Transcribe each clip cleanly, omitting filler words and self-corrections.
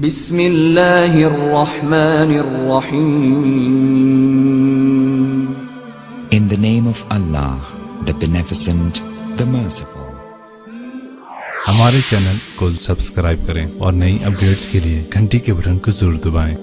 بسم اللہ الرحمن الرحیم. In the name of Allah, the Beneficent, the Merciful. ہمارے چینل کو سبسکرائب کریں اور نئی اپڈیٹس کے لیے گھنٹی کے بٹن کو ضرور دبائیں.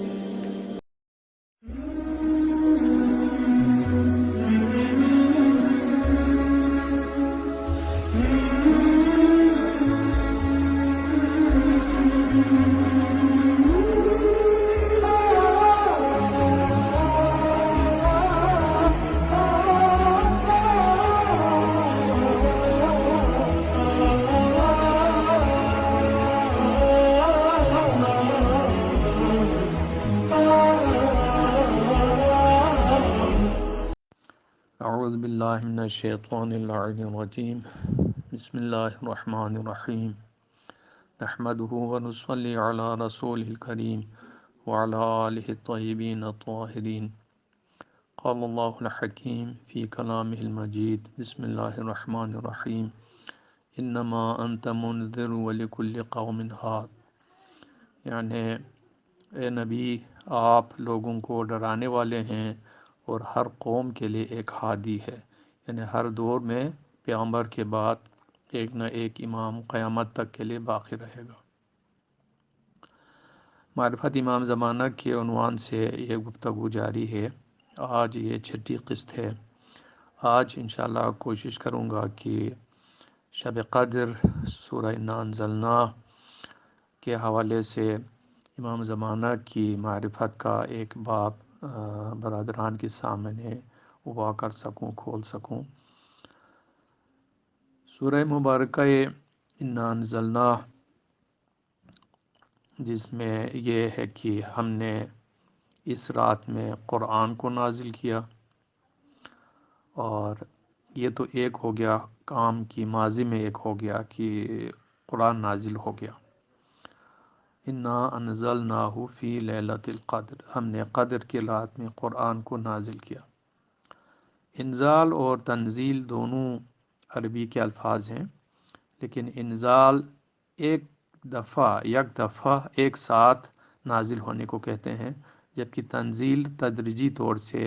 اعوذ باللہ من الشیطان اللعین الرجیم. بسم اللہ الرحمن الرحیم. نحمده ونصلی علی رسوله الکریم وعلی آلہ الطیبین الطاہرین. قال اللہ الحکیم فی کلامہ المجید. بسم اللہ الرحمن الرحیم. انما انت منذر ولکل قوم ہاد. یعنی اے نبی، آپ لوگوں کو ڈرانے والے ہیں اور ہر قوم کے لیے ایک ہادی ہے. یعنی ہر دور میں پیغمبر کے بعد ایک نہ ایک امام قیامت تک کے لیے باقی رہے گا. معرفت امام زمانہ کے عنوان سے یہ گفتگو جاری ہے. آج یہ 6ٹھی قسط ہے. آج انشاءاللہ کوشش کروں گا کہ شب قدر سورہ انا انزلناہ کے حوالے سے امام زمانہ کی معرفت کا ایک باب برادران کے سامنے وا کر سکوں، کھول سکوں. سورہ مبارکہ انا انزلناہ، جس میں یہ ہے کہ ہم نے اس رات میں قرآن کو نازل کیا، اور یہ تو ایک ہو گیا کام کی ماضی میں، ایک ہو گیا کہ قرآن نازل ہو گیا. انا انزلناہ فی لیلۃ القدر، ہم نے قدر کی رات میں قرآن کو نازل کیا. انزال اور تنزیل دونوں عربی کے الفاظ ہیں، لیکن انزال ایک دفعہ ایک ساتھ نازل ہونے کو کہتے ہیں، جبکہ تنزیل تدریجی طور سے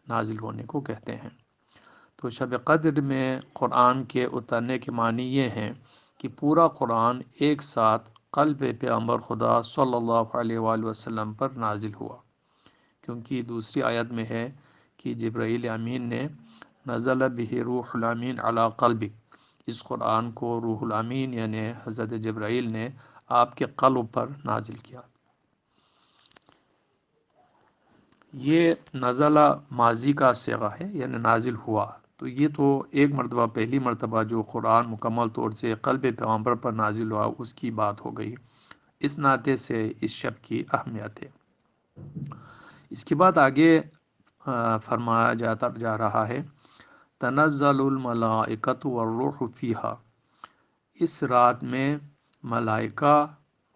نازل ہونے کو کہتے ہیں. تو شب قدر میں قرآن کے اترنے کے معنی یہ ہیں کہ پورا قرآن ایک ساتھ قلب پیغمبر خدا صلی اللہ علیہ وآلہ وسلم پر نازل ہوا، کیونکہ دوسری آیت میں ہے کہ جبرائیل امین نے نزل بہ روح الامین علی قلبک، اس قرآن کو روح الامین یعنی حضرت جبرائیل نے آپ کے قلب پر نازل کیا. یہ نزلہ ماضی کا صیغہ ہے، یعنی نازل ہوا. تو یہ تو ایک مرتبہ، پہلی مرتبہ جو قرآن مکمل طور سے قلب پیغمبر پر نازل ہوا اس کی بات ہو گئی. اس ناطے سے اس شب کی اہمیت ہے. اس کے بعد آگے فرمایا جا رہا ہے تنزل الملائکۃ والروح فیہا، اس رات میں ملائکہ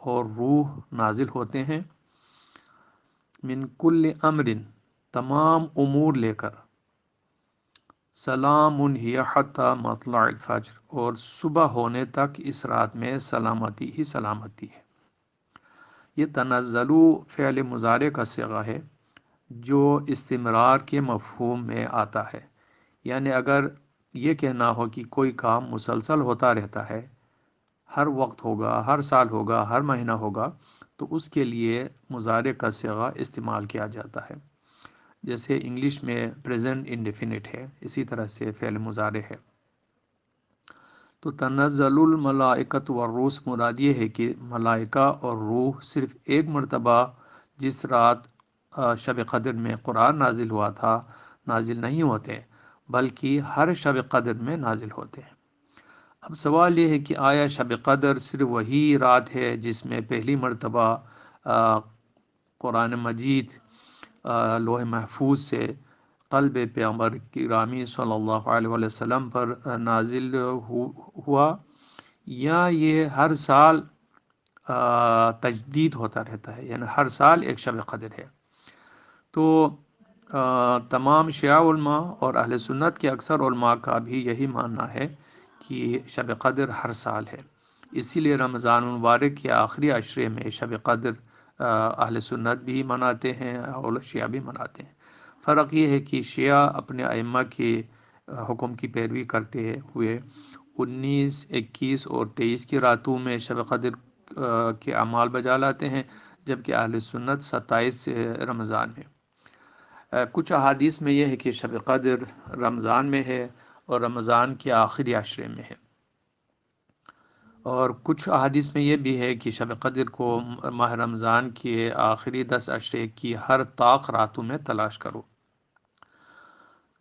اور روح نازل ہوتے ہیں. من کل امر، تمام امور لے کر. سلام ہی حتی مطلع الفجر، اور صبح ہونے تک اس رات میں سلامتی ہی سلامتی ہے. یہ تنزلو فعل مضارع کا صیغہ ہے جو استمرار کے مفہوم میں آتا ہے. یعنی اگر یہ کہنا ہو کہ کوئی کام مسلسل ہوتا رہتا ہے، ہر وقت ہوگا، ہر سال ہوگا، ہر مہینہ ہوگا، تو اس کے لیے مضارع کا صیغہ استعمال کیا جاتا ہے. جیسے انگلش میں پریزنٹ انڈیفینٹ ہے، اسی طرح سے فعل مضارع ہے. تو تنزل الملائکۃ والروح مراد یہ ہے کہ ملائکہ اور روح صرف ایک مرتبہ جس رات شب قدر میں قرآن نازل ہوا تھا نازل نہیں ہوتے، بلکہ ہر شب قدر میں نازل ہوتے ہیں. اب سوال یہ ہے کہ آیا شب قدر صرف وہی رات ہے جس میں پہلی مرتبہ قرآن مجید لوح محفوظ سے قلب پیغمبر گرامی صلی اللہ علیہ وسلم پر نازل ہوا، یا یہ ہر سال تجدید ہوتا رہتا ہے، یعنی ہر سال ایک شب قدر ہے؟ تو تمام شیعہ علماء اور اہل سنت کے اکثر علماء کا بھی یہی ماننا ہے کہ شب قدر ہر سال ہے. اسی لیے رمضان المبارک کے آخری عشرے میں شب قدر اہل سنت بھی مناتے ہیں اور شیعہ بھی مناتے ہیں۔ فرق یہ ہے کہ شیعہ اپنے ائمہ کے حکم کی پیروی کرتے ہوئے 19، 21 اور 23 کی راتوں میں شب قدر کے اعمال بجا لاتے ہیں، جبکہ اہل سنت 27 رمضان میں۔ کچھ احادیث میں یہ ہے کہ شب قدر رمضان میں ہے اور رمضان کے آخری عشرے میں ہے، اور کچھ احادیث میں یہ بھی ہے کہ شب قدر کو ماہ رمضان کے آخری 10 عشرے کی ہر طاق راتوں میں تلاش کرو۔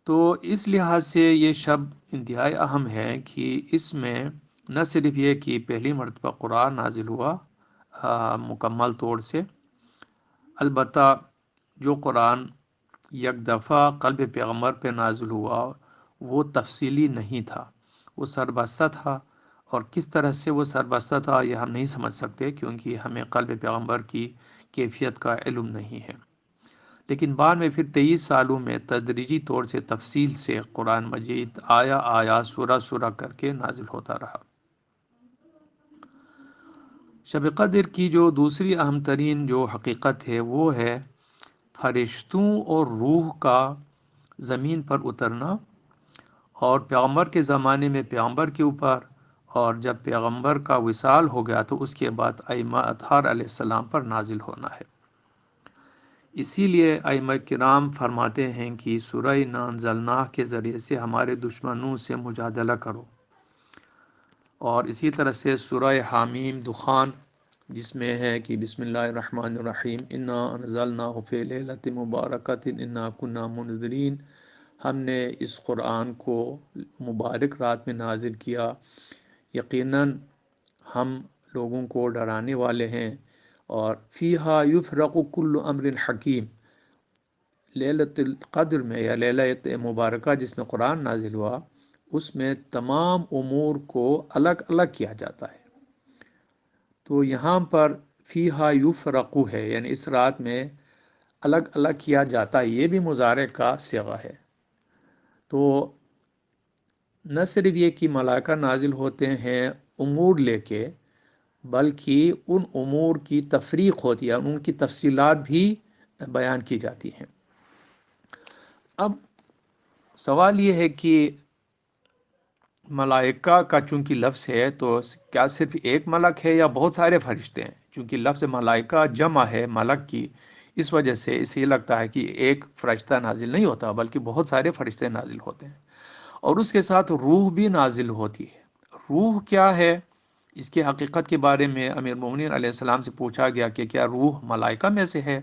تو اس لحاظ سے یہ شب انتہائی اہم ہے کہ اس میں نہ صرف یہ کہ پہلی مرتبہ قرآن نازل ہوا مکمل طور سے، البتہ جو قرآن یک دفعہ قلب پیغمبر پہ نازل ہوا وہ تفصیلی نہیں تھا، وہ سربستہ تھا، اور کس طرح سے وہ سربستہ تھا یہ ہم نہیں سمجھ سکتے کیونکہ ہمیں قلب پیغمبر کی کیفیت کا علم نہیں ہے۔ لیکن بعد میں پھر 23 سالوں میں تدریجی طور سے تفصیل سے قرآن مجید آیا آیا سورہ سورہ کر کے نازل ہوتا رہا۔ شب قدر کی جو دوسری اہم ترین جو حقیقت ہے وہ ہے فرشتوں اور روح کا زمین پر اترنا، اور پیغمبر کے زمانے میں پیغمبر کے اوپر، اور جب پیغمبر کا وصال ہو گیا تو اس کے بعد ائمہ اطہار علیہ السلام پر نازل ہونا ہے۔ اسی لیے ائمہ کرام فرماتے ہیں کہ سورہ انا انزلناہ کے ذریعے سے ہمارے دشمنوں سے مجادلہ کرو، اور اسی طرح سے سورہ حامیم دخان جس میں ہے کہ بسم اللہ الرحمن الرحیم انا انزلناہ فی لیلۃ مبارکۃ انا کنا منذرین، ہم نے اس قرآن کو مبارک رات میں نازل کیا، یقیناً ہم لوگوں کو ڈرانے والے ہیں، اور فیہا یفرق کل امر حکیم، لیلۃ القدر میں یا لیلۃ مبارکہ جس میں قرآن نازل ہوا اس میں تمام امور کو الگ الگ کیا جاتا ہے۔ تو یہاں پر فیہا یفرق ہے، یعنی اس رات میں الگ الگ کیا جاتا ہے، یہ بھی مضارع کا صیغہ ہے۔ تو نہ صرف یہ کہ ملائکہ نازل ہوتے ہیں امور لے کے، بلکہ ان امور کی تفریق ہوتی ہے، ان کی تفصیلات بھی بیان کی جاتی ہیں۔ اب سوال یہ ہے کہ ملائکہ کا چونکہ لفظ ہے تو کیا صرف ایک ملک ہے یا بہت سارے فرشتے ہیں؟ چونکہ لفظ ملائکہ جمع ہے ملک کی، اس وجہ سے اسے لگتا ہے کہ ایک فرشتہ نازل نہیں ہوتا بلکہ بہت سارے فرشتے نازل ہوتے ہیں، اور اس کے ساتھ روح بھی نازل ہوتی ہے۔ روح کیا ہے؟ اس کی حقیقت کے بارے میں امیر المومنین علیہ السلام سے پوچھا گیا کہ کیا روح ملائکہ میں سے ہے؟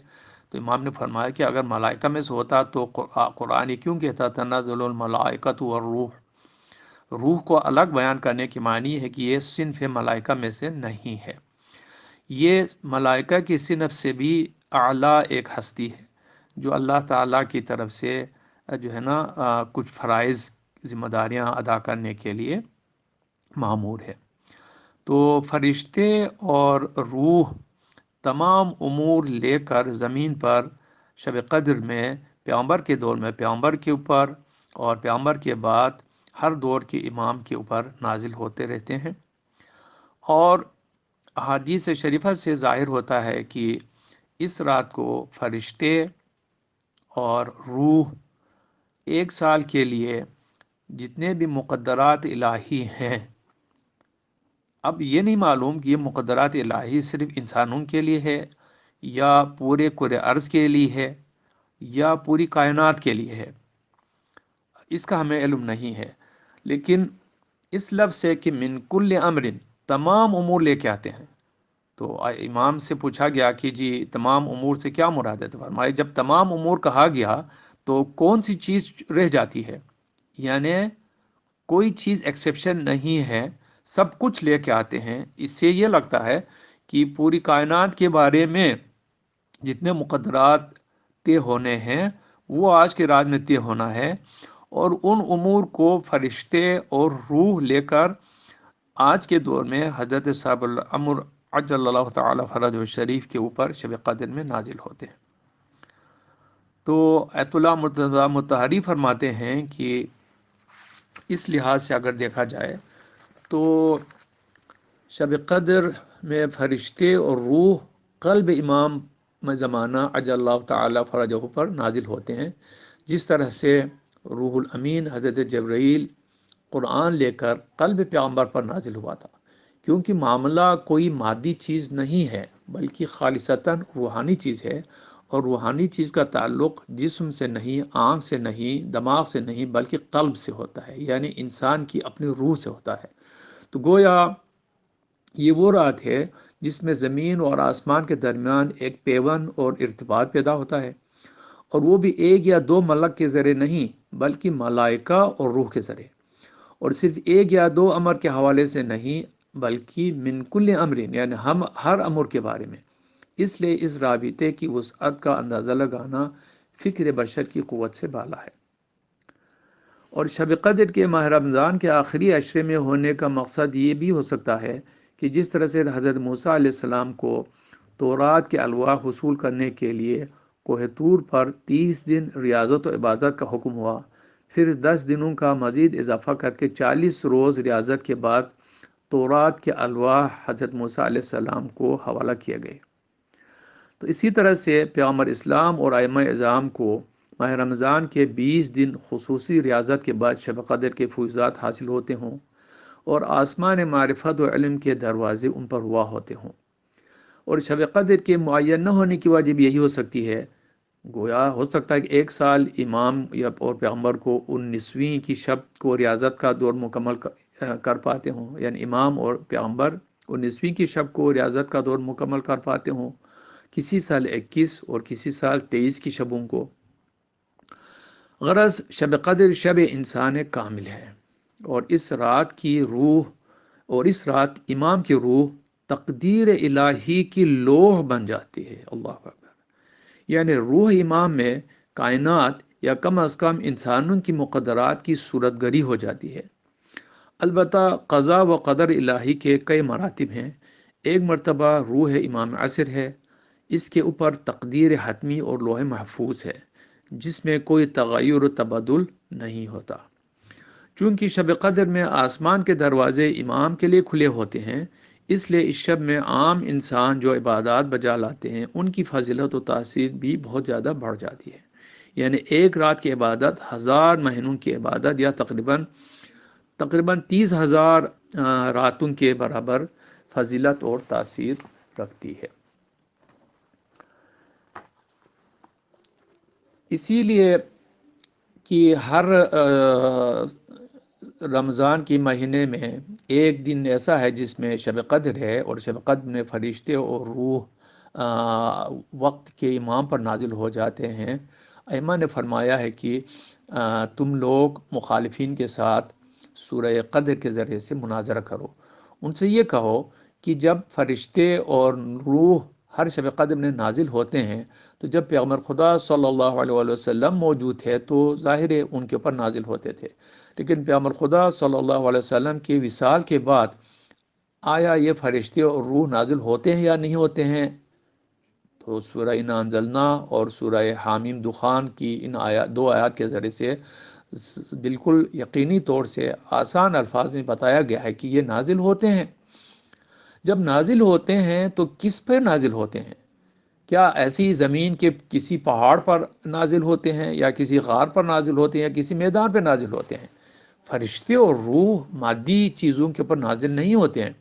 تو امام نے فرمایا کہ اگر ملائکہ میں سے ہوتا تو قرآن کیوں کہتا تنزل الملائکۃ والروح؟ روح کو الگ بیان کرنے کی معنی ہے کہ یہ صنف ملائکہ میں سے نہیں ہے، یہ ملائکہ کی صنف سے بھی اعلیٰ ایک ہستی ہے جو اللہ تعالیٰ کی طرف سے جو ہے نا کچھ فرائض ذمہ داریاں ادا کرنے کے لیے مامور ہے۔ تو فرشتے اور روح تمام امور لے کر زمین پر شب قدر میں پیغمبر کے دور میں پیغمبر کے اوپر اور پیغمبر کے بعد ہر دور کے امام کے اوپر نازل ہوتے رہتے ہیں، اور احادیث شریفہ سے ظاہر ہوتا ہے کہ اس رات کو فرشتے اور روح ایک سال کے لیے جتنے بھی مقدرات الہی ہیں، اب یہ نہیں معلوم کہ یہ مقدرات الہی صرف انسانوں کے لیے ہے یا پورے کرۂ ارض کے لیے ہے یا پوری کائنات کے لیے ہے، اس کا ہمیں علم نہیں ہے، لیکن اس لفظ سے کہ من کل امر تمام امور لے کے آتے ہیں۔ تو امام سے پوچھا گیا کہ جی تمام امور سے کیا مراد ہے؟ تو فرمایا جب تمام امور کہا گیا تو کون سی چیز رہ جاتی ہے؟ یعنی کوئی چیز ایکسیپشن نہیں ہے، سب کچھ لے کے آتے ہیں۔ اس سے یہ لگتا ہے کہ پوری کائنات کے بارے میں جتنے مقدرات طے ہونے ہیں وہ آج کے رات میں طے ہونا ہے، اور ان امور کو فرشتے اور روح لے کر آج کے دور میں حضرت صاحب الامر عجل اللہ تعالی فرجہ شریف کے اوپر شب قدر میں نازل ہوتے ہیں۔ تو ایت اللہ مرتضیٰ مطہری فرماتے ہیں کہ اس لحاظ سے اگر دیکھا جائے تو شب قدر میں فرشتے اور روح قلب امام زمانہ عجل اللہ تعالی فرجہ پر نازل ہوتے ہیں، جس طرح سے روح الامین حضرت جبرائیل قرآن لے کر قلب پیغمبر پر نازل ہوا تھا، کیونکہ معاملہ کوئی مادی چیز نہیں ہے بلکہ خالصتاً روحانی چیز ہے، اور روحانی چیز کا تعلق جسم سے نہیں، آنکھ سے نہیں، دماغ سے نہیں، بلکہ قلب سے ہوتا ہے، یعنی انسان کی اپنی روح سے ہوتا ہے۔ تو گویا یہ وہ رات ہے جس میں زمین اور آسمان کے درمیان ایک پیون اور ارتباط پیدا ہوتا ہے، اور وہ بھی ایک یا دو ملک کے ذریعے نہیں بلکہ ملائکہ اور روح کے ذریعے، اور صرف ایک یا دو امر کے حوالے سے نہیں بلکہ من کل امرین، یعنی ہم ہر امر کے بارے میں۔ اس لیے اس رابطے کی وسعت کا اندازہ لگانا فکر بشر کی قوت سے بالا ہے۔ اور شب قدر کے ماہ رمضان کے آخری عشرے میں ہونے کا مقصد یہ بھی ہو سکتا ہے کہ جس طرح سے حضرت موسیٰ علیہ السلام کو تورات کے الواح حصول کرنے کے لیے کوہ طور پر 30 دن ریاضت و عبادت کا حکم ہوا، پھر 10 دنوں کا مزید اضافہ کر کے 40 روز ریاضت کے بعد تورات کے الواح حضرت موسیٰ علیہ السلام کو حوالہ کیے گئے، تو اسی طرح سے پیغمبر اسلام اور ائمہ اعظام کو ماہ رمضان کے 20 دن خصوصی ریاضت کے بعد شب قدر کے فیوزات حاصل ہوتے ہوں اور آسمان معرفت و علم کے دروازے ان پر ہوا ہوتے ہوں۔ اور شب قدر کے معین نہ ہونے کی وجہ بھی یہی ہو سکتی ہے، گویا ہو سکتا ہے کہ ایک سال امام یا اور پیغمبر کو 19ویں کی شب کو ریاضت کا دور مکمل کر پاتے ہوں، یعنی امام اور پیغمبر 19ویں کی شب کو ریاضت کا دور مکمل کر پاتے ہوں، کسی سال 21 اور کسی سال 23 کی شبوں کو۔ غرض شب قدر شب انسان کامل ہے، اور اس رات کی روح اور اس رات امام کی روح تقدیر الہی کی لوح بن جاتی ہے۔ اللہ اکبر، یعنی روح امام میں کائنات یا کم از کم انسانوں کی مقدرات کی صورت گری ہو جاتی ہے۔ البتہ قضاء و قدر الہی کے کئی مراتب ہیں۔ ایک مرتبہ روح امام عصر ہے، اس کے اوپر تقدیر حتمی اور لوح محفوظ ہے جس میں کوئی تغیر و تبدل نہیں ہوتا۔ چونکہ شب قدر میں آسمان کے دروازے امام کے لیے کھلے ہوتے ہیں، اس لیے اس شب میں عام انسان جو عبادات بجا لاتے ہیں ان کی فضیلت و تاثیر بھی بہت زیادہ بڑھ جاتی ہے، یعنی ایک رات کی عبادت 1000 مہینوں کی عبادت یا تقریباً 30,000 راتوں کے برابر فضیلت اور تاثیر رکھتی ہے۔ اسی لیے کہ ہر رمضان کی مہینے میں ایک دن ایسا ہے جس میں شب قدر ہے، اور شب قدر میں فرشتے اور روح وقت کے امام پر نازل ہو جاتے ہیں۔ ائمہ نے فرمایا ہے کہ تم لوگ مخالفین کے ساتھ سورہ قدر کے ذریعے سے مناظرہ کرو، ان سے یہ کہو کہ جب فرشتے اور روح ہر شب قدر میں نازل ہوتے ہیں تو جب پیغمبر خدا صلی اللہ علیہ وسلم موجود تھے تو ظاہر ہے ان کے اوپر نازل ہوتے تھے، لیکن پیغمبر خدا صلی اللہ علیہ وسلم کے وصال کے بعد آیا یہ فرشتے اور روح نازل ہوتے ہیں یا نہیں ہوتے ہیں؟ تو سورہ انا انزلنا اور سورہ حامیم دخان کی ان دو آیات کے ذریعے سے بالکل یقینی طور سے آسان الفاظ میں بتایا گیا ہے کہ یہ نازل ہوتے ہیں۔ جب نازل ہوتے ہیں تو کس پر نازل ہوتے ہیں؟ کیا ایسی زمین کے کسی پہاڑ پر نازل ہوتے ہیں، یا کسی غار پر نازل ہوتے ہیں، یا کسی میدان پر نازل ہوتے ہیں؟ فرشتے اور روح مادی چیزوں کے اوپر نازل نہیں ہوتے ہیں،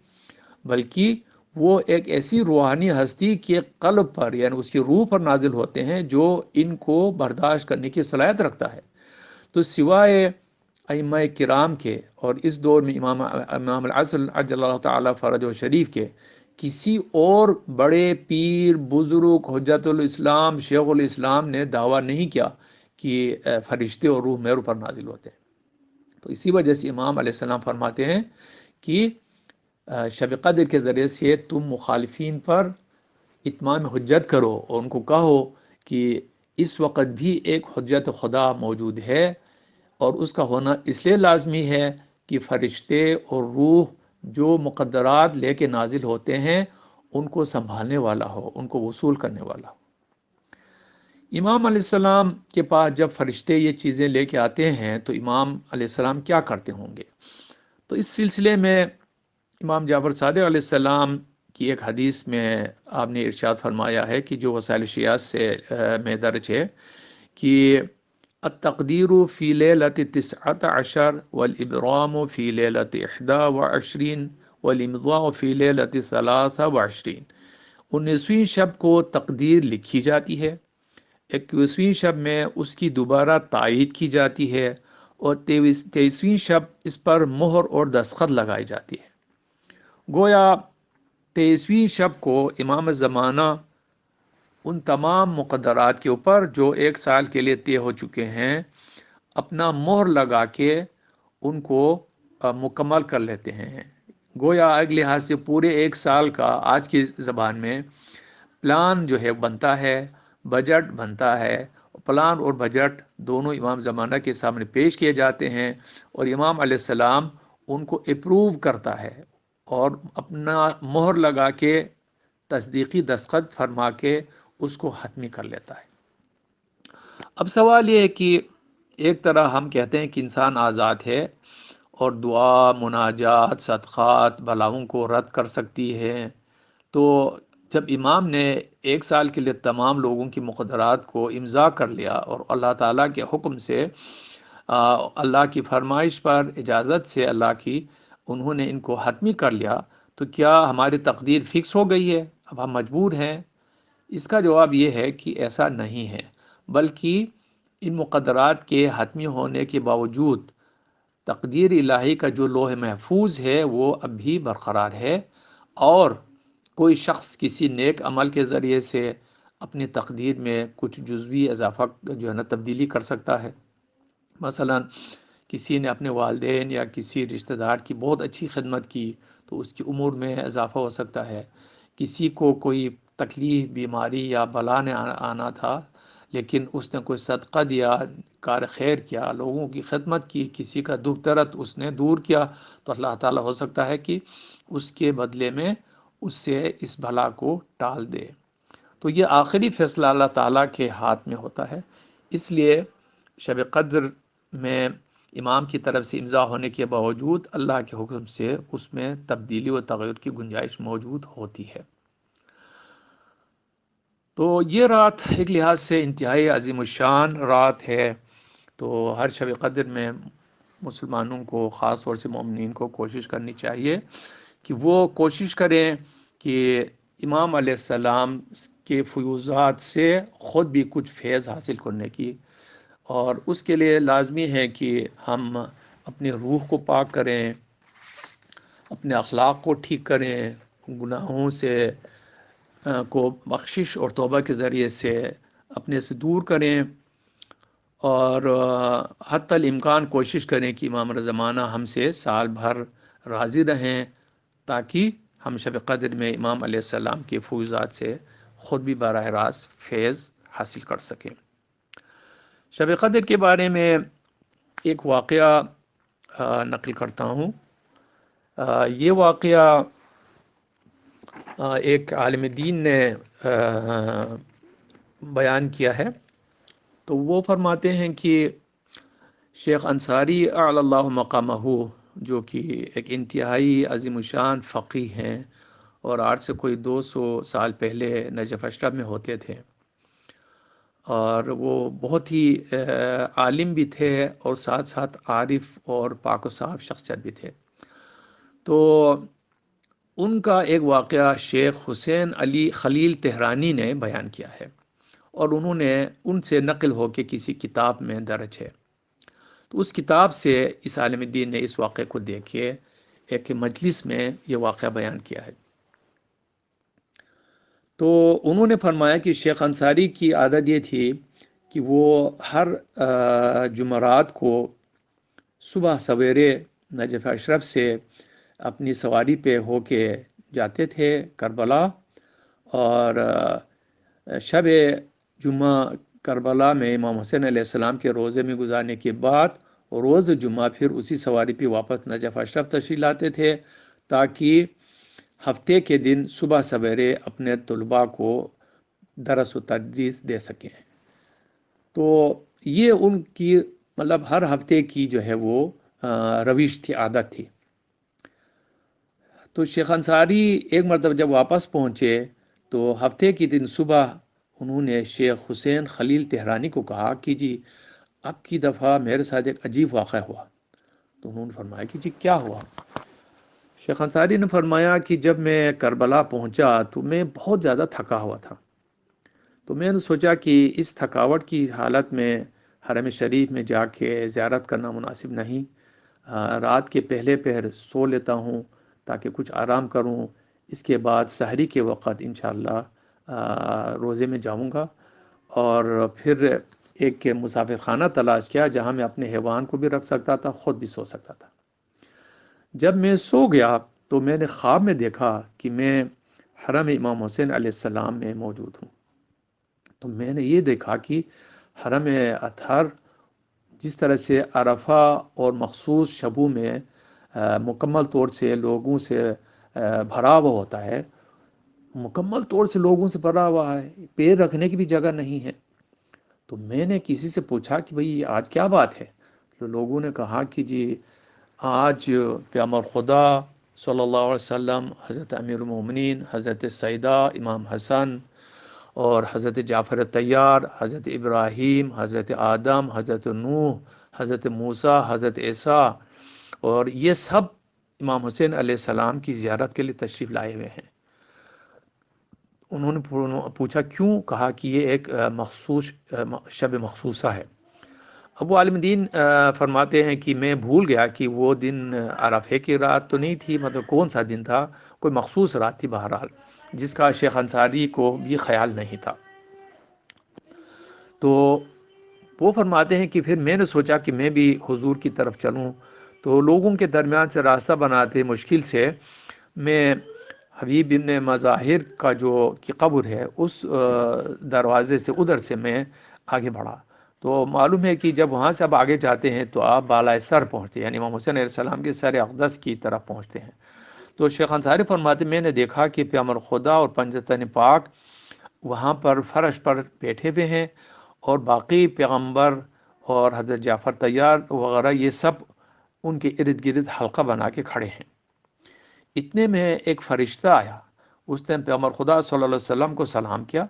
بلکہ وہ ایک ایسی روحانی ہستی کے قلب پر، یعنی اس کی روح پر نازل ہوتے ہیں جو ان کو برداشت کرنے کی صلاحیت رکھتا ہے۔ تو سوائے ائمہ کرام کے اور اس دور میں امام العصر عجل اللہ تعالی فرجہ شریف کے کسی اور بڑے پیر، بزرگ، حجت الاسلام، شیخ الاسلام نے دعویٰ نہیں کیا کہ فرشتے اور روح میرے پر نازل ہوتے ہیں۔ تو اسی وجہ سے امام علیہ السلام فرماتے ہیں کہ شب قدر کے ذریعے سے تم مخالفین پر اتمام حجت کرو، اور ان کو کہو کہ اس وقت بھی ایک حجت خدا موجود ہے، اور اس کا ہونا اس لیے لازمی ہے کہ فرشتے اور روح جو مقدرات لے کے نازل ہوتے ہیں ان کو سنبھالنے والا ہو، ان کو وصول کرنے والا ہو۔ امام علیہ السلام کے پاس جب فرشتے یہ چیزیں لے کے آتے ہیں تو امام علیہ السلام کیا کرتے ہوں گے؟ تو اس سلسلے میں امام جعفر صادق علیہ السلام کی ایک حدیث میں آپ نے ارشاد فرمایا ہے کہ جو وسائل شیعہ سے میں درج ہے کہ التقدیر فی لیلۃ 19 والابرام فی لیلۃ 21 والامضاء فی لیلۃ 23۔ 19ویں شب کو تقدیر لکھی جاتی ہے، 21ویں شب میں اس کی دوبارہ تائید کی جاتی ہے، اور 23ویں شب اس پر مہر اور دستخط لگائی جاتی ہے۔ گویا 23ویں شب کو امام زمانہ ان تمام مقدرات کے اوپر جو ایک سال کے لیے طے ہو چکے ہیں اپنا مہر لگا کے ان کو مکمل کر لیتے ہیں۔ گویا ایک لحاظ سے پورے ایک سال کا آج کی زبان میں پلان جو ہے بنتا ہے، بجٹ بنتا ہے۔ پلان اور بجٹ دونوں امام زمانہ کے سامنے پیش کیے جاتے ہیں، اور امام علیہ السلام ان کو اپروو کرتا ہے اور اپنا مہر لگا کے تصدیقی دستخط فرما کے اس کو حتمی کر لیتا ہے۔ اب سوال یہ ہے کہ ایک طرح ہم کہتے ہیں کہ انسان آزاد ہے اور دعا، مناجات، صدقات بلاؤں کو رد کر سکتی ہے، تو جب امام نے ایک سال کے لیے تمام لوگوں کی مقدرات کو امضا کر لیا اور اللہ تعالیٰ کے حکم سے، اللہ کی فرمائش پر، اجازت سے اللہ کی، انہوں نے ان کو حتمی کر لیا، تو کیا ہماری تقدیر فکس ہو گئی ہے، اب ہم مجبور ہیں؟ اس کا جواب یہ ہے کہ ایسا نہیں ہے، بلکہ ان مقدرات کے حتمی ہونے کے باوجود تقدیر الہی کا جو لوح محفوظ ہے وہ اب بھی برقرار ہے، اور کوئی شخص کسی نیک عمل کے ذریعے سے اپنی تقدیر میں کچھ جزوی اضافہ جو ہے نا تبدیلی کر سکتا ہے۔ مثلا کسی نے اپنے والدین یا کسی رشتہ دار کی بہت اچھی خدمت کی تو اس کی عمر میں اضافہ ہو سکتا ہے۔ کسی کو کوئی تکلیف، بیماری یا بلا نے آنا تھا، لیکن اس نے کوئی صدقہ دیا، کار خیر کیا، لوگوں کی خدمت کی، کسی کا دکھ درد اس نے دور کیا، تو اللہ تعالیٰ ہو سکتا ہے کہ اس کے بدلے میں اس سے اس بھلا کو ٹال دے۔ تو یہ آخری فیصلہ اللہ تعالیٰ کے ہاتھ میں ہوتا ہے، اس لیے شب قدر میں امام کی طرف سے امضا ہونے کے باوجود اللہ کے حکم سے اس میں تبدیلی و تغیر کی گنجائش موجود ہوتی ہے۔ تو یہ رات ایک لحاظ سے انتہائی عظیم الشان رات ہے، تو ہر شب قدر میں مسلمانوں کو، خاص طور سے مومنین کو کوشش کرنی چاہیے کہ وہ کوشش کریں کہ امام علیہ السلام کے فیوضات سے خود بھی کچھ فیض حاصل کرنے کی، اور اس کے لیے لازمی ہے کہ ہم اپنے روح کو پاک کریں، اپنے اخلاق کو ٹھیک کریں، گناہوں سے کو بخشش اور توبہ کے ذریعے سے اپنے سے دور کریں، اور حتی الامکان کوشش کریں کہ امام زمانہ ہم سے سال بھر راضی رہیں، تاکہ ہم شب قدر میں امام علیہ السلام کے فیوضات سے خود بھی براہ راست فیض حاصل کر سکیں۔ شب قدر کے بارے میں ایک واقعہ نقل کرتا ہوں۔ یہ واقعہ ایک عالم دین نے بیان کیا ہے، تو وہ فرماتے ہیں کہ شیخ انصاری اعلی اللہ مقامہ، جو کہ ایک انتہائی عظیم الشان فقیہ ہیں اور آج سے کوئی 200 سال پہلے نجف اشرف میں ہوتے تھے، اور وہ بہت ہی عالم بھی تھے اور ساتھ ساتھ عارف اور پاک و صاف شخصیت بھی تھے۔ تو ان کا ایک واقعہ شیخ حسین علی خلیل تہرانی نے بیان کیا ہے، اور انہوں نے ان سے نقل ہو کے کسی کتاب میں درج ہے۔ تو اس کتاب سے اس عالم دین نے اس واقعے کو دیکھے ایک مجلس میں یہ واقعہ بیان کیا ہے۔ تو انہوں نے فرمایا کہ شیخ انصاری کی عادت یہ تھی کہ وہ ہر جمعرات کو صبح سویرے نجف اشرف سے اپنی سواری پہ ہو کے جاتے تھے کربلا، اور شب جمعہ کربلا میں امام حسین علیہ السلام کے روضے میں گزارنے کے بعد روز جمعہ پھر اسی سواری پہ واپس نجف اشرف تشریف لاتے تھے، تاکہ ہفتے کے دن صبح سویرے اپنے طلباء کو درس و تدریس دے سکیں۔ تو یہ ان کی مطلب ہر ہفتے کی جو ہے وہ روش تھی، عادت تھی۔ تو شیخ انصاری ایک مرتبہ جب واپس پہنچے تو ہفتے کے دن صبح انہوں نے شیخ حسین خلیل تہرانی کو کہا کہ جی اب کی دفعہ میرے ساتھ ایک عجیب واقعہ ہوا۔ تو انہوں نے فرمایا کہ جی کیا ہوا؟ شیخ انصاری نے فرمایا کہ جب میں کربلا پہنچا تو میں بہت زیادہ تھکا ہوا تھا، تو میں نے سوچا کہ اس تھکاوٹ کی حالت میں حرم شریف میں جا کے زیارت کرنا مناسب نہیں۔ رات کے پہلے پہر سو لیتا ہوں تاکہ کچھ آرام کروں، اس کے بعد سحری کے وقت انشاءاللہ روزے میں جاؤں گا، اور پھر ایک مسافر خانہ تلاش کیا جہاں میں اپنے حیوان کو بھی رکھ سکتا تھا، خود بھی سو سکتا تھا۔ جب میں سو گیا تو میں نے خواب میں دیکھا کہ میں حرم امام حسین علیہ السلام میں موجود ہوں۔ تو میں نے یہ دیکھا کہ حرم اطہر جس طرح سے عرفہ اور مخصوص شبوں میں مکمل طور سے لوگوں سے بھرا ہوا ہوتا ہے، مکمل طور سے لوگوں سے بھرا ہوا ہے، پیر رکھنے کی بھی جگہ نہیں ہے۔ تو میں نے کسی سے پوچھا کہ بھئی آج کیا بات ہے؟ تو لوگوں نے کہا کہ جی آج پیغمبر خدا صلی اللہ علیہ وسلم، حضرت امیر المومنین، حضرت سیدہ امام حسن اور حضرت جعفر طیار، حضرت ابراہیم، حضرت آدم، حضرت نوح، حضرت موسیٰ، حضرت عیسیٰ، اور یہ سب امام حسین علیہ السلام کی زیارت کے لیے تشریف لائے ہوئے ہیں۔ انہوں نے پوچھا کیوں؟ کہا کہ یہ ایک مخصوص شب مخصوصہ ہے۔ ابو عالم دین فرماتے ہیں کہ میں بھول گیا کہ وہ دن عرفے کی رات تو نہیں تھی، مطلب کون سا دن تھا، کوئی مخصوص رات تھی بہرحال، جس کا شیخ انصاری کو بھی خیال نہیں تھا۔ تو وہ فرماتے ہیں کہ پھر میں نے سوچا کہ میں بھی حضور کی طرف چلوں، تو لوگوں کے درمیان سے راستہ بناتے مشکل سے میں حبیب بن مظاہر کا جو کی قبر ہے اس دروازے سے ادھر سے میں آگے بڑھا۔ تو معلوم ہے کہ جب وہاں سے آپ آگے جاتے ہیں تو آپ بالائے سر پہنچتے ہیں، یعنی امام حسین علیہ السلام کے سر اقدس کی طرف پہنچتے ہیں۔ تو شیخ انصاری فرماتے میں نے دیکھا کہ پیغمبر خدا اور پنجتن پاک وہاں پر فرش پر بیٹھے ہوئے ہیں، اور باقی پیغمبر اور حضرت جعفر طیار وغیرہ یہ سب ان کے ارد گرد حلقہ بنا کے کھڑے ہیں۔ اتنے میں ایک فرشتہ آیا، اس نے پیغمبر خدا صلی اللہ علیہ وسلم کو سلام کیا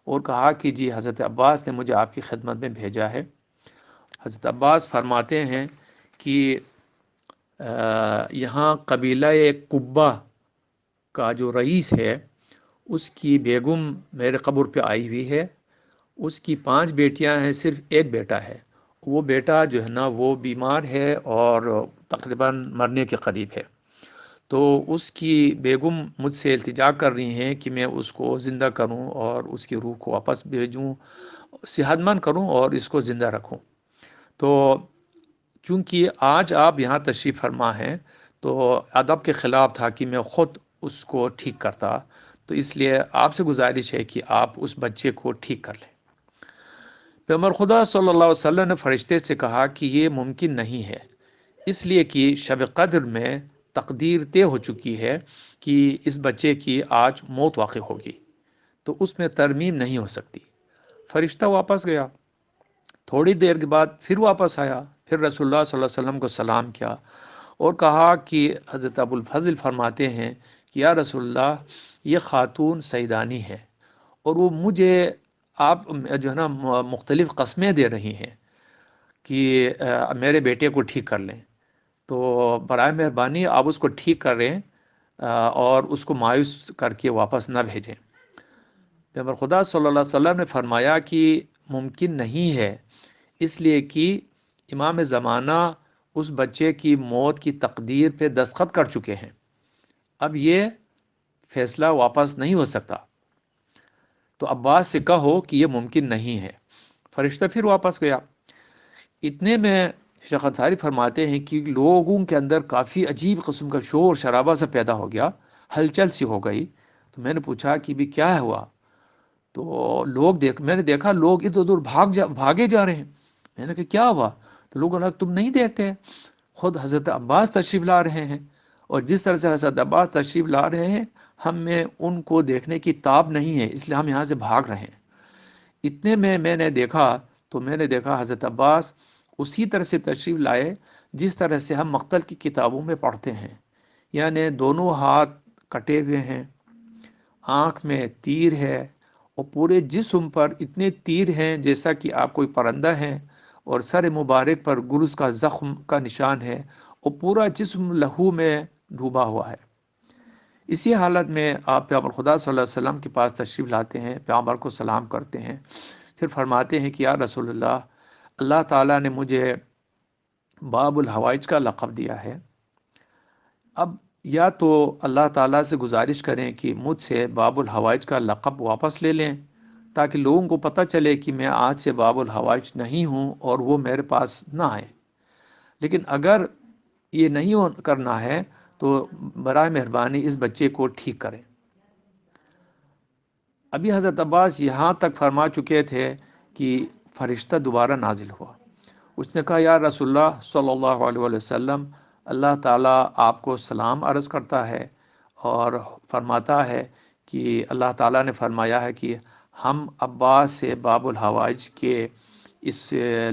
اور کہا کہ جی حضرت عباس نے مجھے آپ کی خدمت میں بھیجا ہے۔ حضرت عباس فرماتے ہیں کہ یہاں قبیلہ قبہ کا جو رئیس ہے اس کی بیگم میرے قبر پہ آئی ہوئی ہے، اس کی 5 بیٹیاں ہیں، صرف ایک بیٹا ہے، وہ بیٹا جو ہے نا وہ بیمار ہے اور تقریباً مرنے کے قریب ہے۔ تو اس کی بیگم مجھ سے التجا کر رہی ہیں کہ میں اس کو زندہ کروں اور اس کی روح کو واپس بھیجوں، صحت مند کروں اور اس کو زندہ رکھوں۔ تو چونکہ آج آپ یہاں تشریف فرما ہیں تو ادب کے خلاف تھا کہ میں خود اس کو ٹھیک کرتا، تو اس لیے آپ سے گزارش ہے کہ آپ اس بچے کو ٹھیک کر لیں۔ پیغمبر خدا صلی اللہ علیہ وسلم نے فرشتے سے کہا کہ یہ ممکن نہیں ہے، اس لیے کہ شب قدر میں تقدیر طے ہو چکی ہے کہ اس بچے کی آج موت واقع ہوگی، تو اس میں ترمیم نہیں ہو سکتی۔ فرشتہ واپس گیا، تھوڑی دیر کے بعد پھر واپس آیا، پھر رسول اللہ صلی اللہ علیہ وسلم کو سلام کیا اور کہا کہ حضرت ابو الفضل فرماتے ہیں کہ یا رسول اللہ یہ خاتون سیدانی ہے اور وہ مجھے آپ جو ہے نا مختلف قسمیں دے رہی ہیں کہ میرے بیٹے کو ٹھیک کر لیں، تو برائے مہربانی آپ اس کو ٹھیک کریں اور اس کو مایوس کر کے واپس نہ بھیجیں۔ پیغمبر خدا صلی اللہ علیہ وسلم نے فرمایا کہ ممکن نہیں ہے، اس لیے کہ امام زمانہ اس بچے کی موت کی تقدیر پہ دستخط کر چکے ہیں، اب یہ فیصلہ واپس نہیں ہو سکتا، تو عباس سے کہو کہ یہ ممکن نہیں ہے۔ فرشتہ پھر واپس گیا۔ اتنے میں شیخ انصاری فرماتے ہیں کہ لوگوں کے اندر کافی عجیب قسم کا شور شرابہ سا پیدا ہو گیا، ہلچل سی ہو گئی۔ تو میں نے پوچھا کہ بھی کیا ہوا؟ تو میں نے دیکھا لوگ ادھر ادھر بھاگے جا رہے ہیں۔ میں نے کہا کیا ہوا؟ تو لوگوں نے کہا تم نہیں دیکھتے خود حضرت عباس تشریف لا رہے ہیں، اور جس طرح سے حضرت عباس تشریف لا رہے ہیں ہم میں ان کو دیکھنے کی تاب نہیں ہے، اس لیے ہم یہاں سے بھاگ رہے ہیں۔ اتنے میں نے دیکھا حضرت عباس اسی طرح سے تشریف لائے جس طرح سے ہم مقتل کی کتابوں میں پڑھتے ہیں یعنی دونوں ہاتھ کٹے ہوئے ہیں، آنکھ میں تیر ہے، اور پورے جسم پر اتنے تیر ہیں جیسا کہ آپ کوئی پرندہ ہیں، اور سر مبارک پر گرز کا زخم کا نشان ہے، اور پورا جسم لہو میں ڈوبا ہوا ہے۔ اسی حالت میں آپ پیغمبر خدا صلی اللہ علیہ وسلم کے پاس تشریف لاتے ہیں، پیغمبر کو سلام کرتے ہیں، پھر فرماتے ہیں کہ یا رسول اللہ، اللہ تعالیٰ نے مجھے باب الحوائج کا لقب دیا ہے، اب یا تو اللہ تعالیٰ سے گزارش کریں کہ مجھ سے باب الحوائج کا لقب واپس لے لیں، تاکہ لوگوں کو پتہ چلے کہ میں آج سے باب الحوائج نہیں ہوں اور وہ میرے پاس نہ آئے۔ لیکن اگر یہ نہیں کرنا ہے تو برائے مہربانی اس بچے کو ٹھیک کریں۔ ابھی حضرت عباس یہاں تک فرما چکے تھے کہ فرشتہ دوبارہ نازل ہوا۔ اس نے کہا یا رسول اللہ صلی اللہ علیہ وسلم، اللہ تعالیٰ آپ کو سلام عرض کرتا ہے اور فرماتا ہے کہ اللہ تعالیٰ نے فرمایا ہے کہ ہم عباس سے باب الحوائج کے اس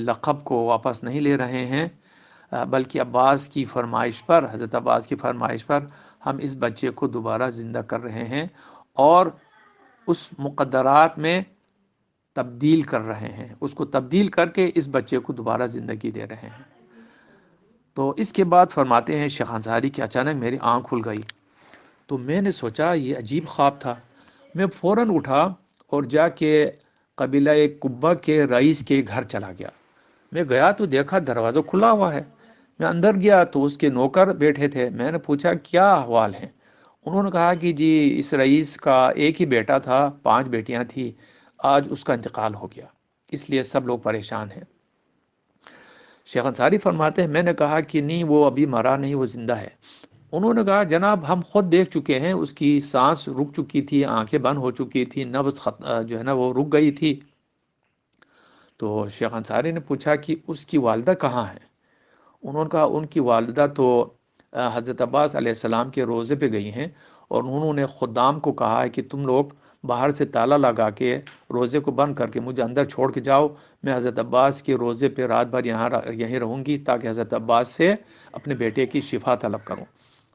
لقب کو واپس نہیں لے رہے ہیں، بلکہ عباس کی فرمائش پر، حضرت عباس کی فرمائش پر ہم اس بچے کو دوبارہ زندہ کر رہے ہیں اور اس مقدرات میں تبدیل کر رہے ہیں، اس کو تبدیل کر کے اس بچے کو دوبارہ زندگی دے رہے ہیں۔ تو اس کے بعد فرماتے ہیں شیخ انصاری کہ اچانک میری آنکھ کھل گئی، تو میں نے سوچا یہ عجیب خواب تھا۔ میں فوراً اٹھا اور جا کے قبیلہ قبہ کے رئیس کے گھر چلا گیا۔ میں گیا تو دیکھا دروازہ کھلا ہوا ہے۔ میں اندر گیا تو اس کے نوکر بیٹھے تھے۔ میں نے پوچھا کیا احوال ہیں؟ انہوں نے کہا کہ جی اس رئیس کا ایک ہی بیٹا تھا، 5 بیٹیاں تھیں، آج اس کا انتقال ہو گیا، اس لیے سب لوگ پریشان ہیں۔ شیخ انصاری فرماتے ہیں میں نے کہا کہ نہیں وہ ابھی مرا نہیں، وہ زندہ ہے۔ انہوں نے کہا جناب ہم خود دیکھ چکے ہیں، اس کی سانس رک چکی تھی، آنکھیں بند ہو چکی تھی، نبض جو ہے نا وہ رک گئی تھی۔ تو شیخ انصاری نے پوچھا کہ اس کی والدہ کہاں ہے؟ انہوں نے کہا ان کی والدہ تو حضرت عباس علیہ السلام کے روزے پہ گئی ہیں، اور انہوں نے خدام کو کہا ہے کہ تم لوگ باہر سے تالا لگا کے روزے کو بند کر کے مجھے اندر چھوڑ کے جاؤ، میں حضرت عباس کے روزے پہ رات بھر یہیں رہوں گی تاکہ حضرت عباس سے اپنے بیٹے کی شفا طلب کروں۔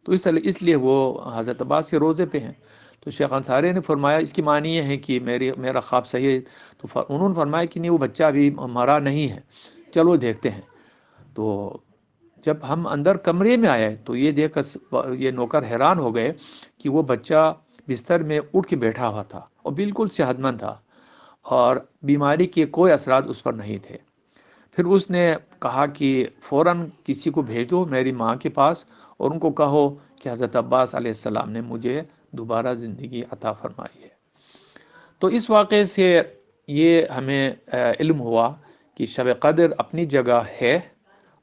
تو اس لیے وہ حضرت عباس کے روزے پہ ہیں۔ تو شیخ انصاری نے فرمایا اس کی معنی یہ ہے کہ میرا خواب صحیح ہے۔ تو انہوں نے فرمایا کہ نہیں وہ بچہ ابھی مرا نہیں ہے، چلو دیکھتے ہیں۔ تو جب ہم اندر کمرے میں آئے تو یہ دیکھ کر یہ نوکر حیران ہو گئے کہ وہ بچہ بستر میں اٹھ کے بیٹھا ہوا تھا اور بالکل صحت مند تھا، اور بیماری کے کوئی اثرات اس پر نہیں تھے۔ پھر اس نے کہا کہ فوراً کسی کو بھیجو میری ماں کے پاس اور ان کو کہو کہ حضرت عباس علیہ السلام نے مجھے دوبارہ زندگی عطا فرمائی ہے۔ تو اس واقعے سے یہ ہمیں علم ہوا کہ شب قدر اپنی جگہ ہے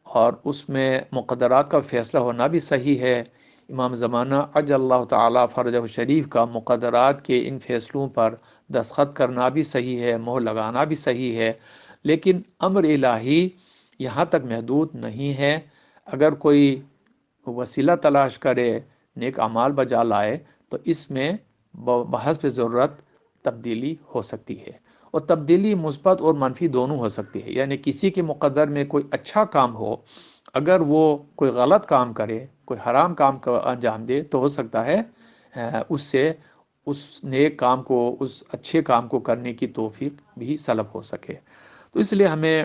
اور اس میں مقدرات کا فیصلہ ہونا بھی صحیح ہے۔ امام زمانہ عجل اللہ تعالیٰ فرجہ شریف کا مقدرات کے ان فیصلوں پر دستخط کرنا بھی صحیح ہے، مہر لگانا بھی صحیح ہے، لیکن امر الہی یہاں تک محدود نہیں ہے۔ اگر کوئی وسیلہ تلاش کرے، نیک اعمال بجا لائے، تو اس میں بحسب ضرورت تبدیلی ہو سکتی ہے، اور تبدیلی مثبت اور منفی دونوں ہو سکتی ہے۔ یعنی کسی کے مقدر میں کوئی اچھا کام ہو، اگر وہ کوئی غلط کام کرے، کوئی حرام کام کو انجام دے، تو ہو سکتا ہے اس سے اس نیک کام کو، اس اچھے کام کو کرنے کی توفیق بھی سلب ہو سکے۔ تو اس لیے ہمیں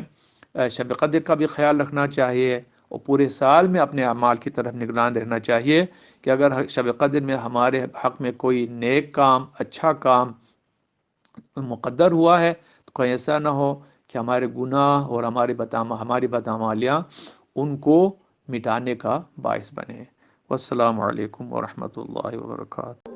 شب قدر کا بھی خیال رکھنا چاہیے، اور پورے سال میں اپنے اعمال کی طرف نگران رہنا چاہیے کہ اگر شب قدر میں ہمارے حق میں کوئی نیک کام، اچھا کام مقدر ہوا ہے، تو کوئی ایسا نہ ہو کہ ہمارے گناہ اور ہماری بدعمالیاں ان کو مٹانے کا باعث بنے۔ والسلام علیکم ورحمۃ اللہ وبرکاتہ۔